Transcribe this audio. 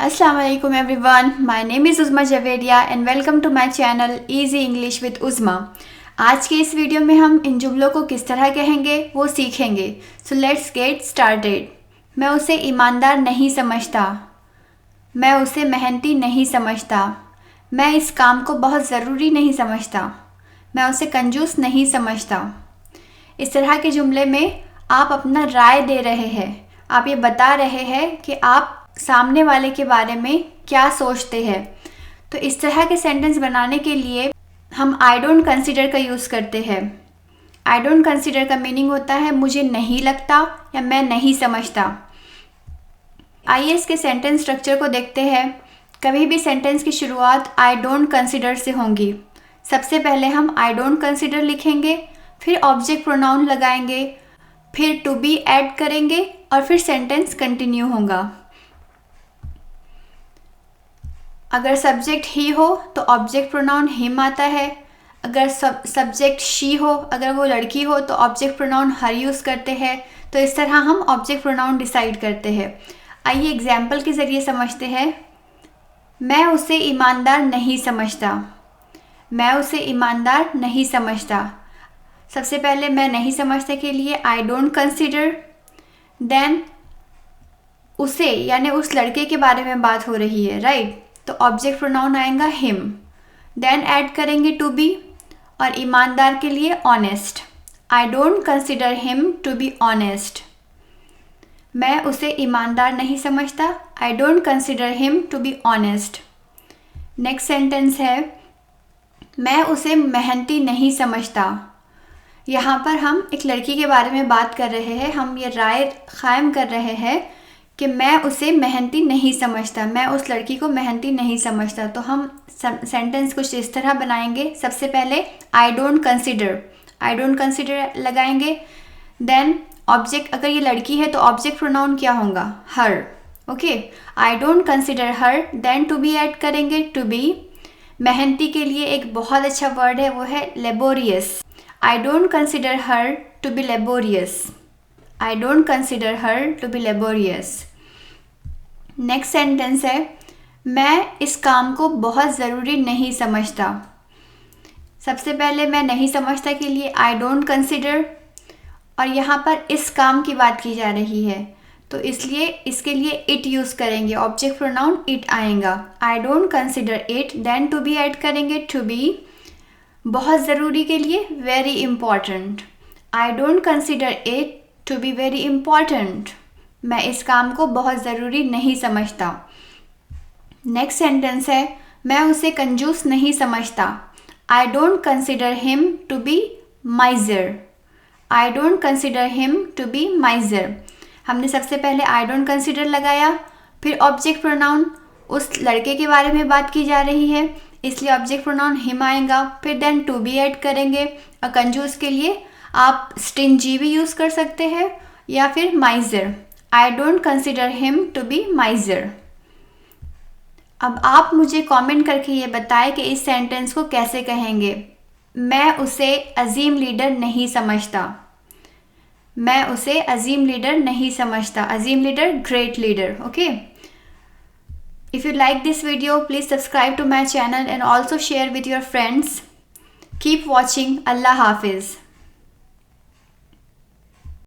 Assalamu alaikum everyone. My name is उज़मा Javeria and welcome to my channel Easy English with उज़मा। आज के इस video में हम इन जुमलों को किस तरह कहेंगे वो सीखेंगे। So let's get started। मैं उसे ईमानदार नहीं समझता। मैं उसे मेहनती नहीं समझता। मैं इस काम को बहुत ज़रूरी नहीं समझता। मैं उसे कंजूस नहीं समझता। इस तरह के जुमले में आप अपना राय दे रहे हैं। आप ये बता रहे हैं कि आप सामने वाले के बारे में क्या सोचते हैं। तो इस तरह के सेंटेंस बनाने के लिए हम आई डोंट कंसिडर का यूज़ करते हैं। आई डोंट कंसिडर का मीनिंग होता है मुझे नहीं लगता या मैं नहीं समझता। आइए इसके सेंटेंस स्ट्रक्चर को देखते हैं। कभी भी सेंटेंस की शुरुआत आई डोंट कंसिडर से होंगी। सबसे पहले हम आई डोंट कंसिडर लिखेंगे, फिर ऑब्जेक्ट प्रोनाउन लगाएंगे, फिर टू बी ऐड करेंगे और फिर सेंटेंस कंटिन्यू होगा। अगर सब्जेक्ट ही हो तो ऑब्जेक्ट प्रोनाउन हिम आता है। अगर सब्जेक्ट शी हो, अगर वो लड़की हो तो ऑब्जेक्ट प्रोनाउन हर यूज़ करते हैं। तो इस तरह हम ऑब्जेक्ट प्रोनाउन डिसाइड करते हैं। आइए एग्जाम्पल के ज़रिए समझते हैं। मैं उसे ईमानदार नहीं समझता। मैं उसे ईमानदार नहीं समझता। सबसे पहले मैं नहीं समझता के लिए आई डोंट कंसिडर, देन उसे यानी उस लड़के के बारे में बात हो रही है, राइट। तो ऑब्जेक्ट प्रोनाउन आएगा हिम, देन ऐड करेंगे टू बी और ईमानदार के लिए honest. I don't consider him to be honest. मैं उसे ईमानदार नहीं समझता। I don't consider him to be honest. Next sentence है मैं उसे मेहनती नहीं समझता। यहाँ पर हम एक लड़की के बारे में बात कर रहे हैं। हम ये राय कायम कर रहे हैं कि मैं उसे मेहनती नहीं समझता, मैं उस लड़की को मेहनती नहीं समझता। तो हम सेंटेंस कुछ इस तरह बनाएंगे। सबसे पहले आई डोंट कंसिडर लगाएंगे, देन ऑब्जेक्ट, अगर ये लड़की है तो ऑब्जेक्ट प्रोनाउन क्या होगा, her. Okay, I don't consider her, then to be add करेंगे, टू बी। मेहनती के लिए एक बहुत अच्छा वर्ड है, वो है laborious. I don't consider her to be laborious. I don't consider her to be laborious। Next sentence है मैं इस काम को बहुत ज़रूरी नहीं समझता। सबसे पहले मैं नहीं समझता के लिए आई डोंट कंसिडर और यहाँ पर इस काम की बात की जा रही है तो इसलिए इसके लिए इट यूज़ करेंगे। ऑब्जेक्ट प्रोनाउन इट आएगा। I don't consider it, then to be add करेंगे, टू बी। बहुत ज़रूरी के लिए very important. I don't consider it to be very important. मैं इस काम को बहुत ज़रूरी नहीं समझता। नेक्स्ट सेंटेंस है मैं उसे कंजूस नहीं समझता। I don't consider him to be miser. I don't consider him to be miser. हमने सबसे पहले आई डोंट कंसिडर लगाया, फिर ऑब्जेक्ट प्रोनाउन, उस लड़के के बारे में बात की जा रही है इसलिए ऑब्जेक्ट प्रोनाउन हिम आएगा, फिर देन टू बी ऐड करेंगे। और कंजूस के लिए आप स्टिंजी भी यूज़ कर सकते हैं या फिर miser. I don't consider him to be miser. अब आप मुझे कमेंट करके ये बताएं कि इस सेंटेंस को कैसे कहेंगे। मैं उसे अजीम लीडर नहीं समझता। मैं उसे अजीम लीडर नहीं समझता। अजीम leader, great leader. Okay, if you like this video please subscribe to my channel and also share with your friends. Keep watching. अल्लाह हाफिज़।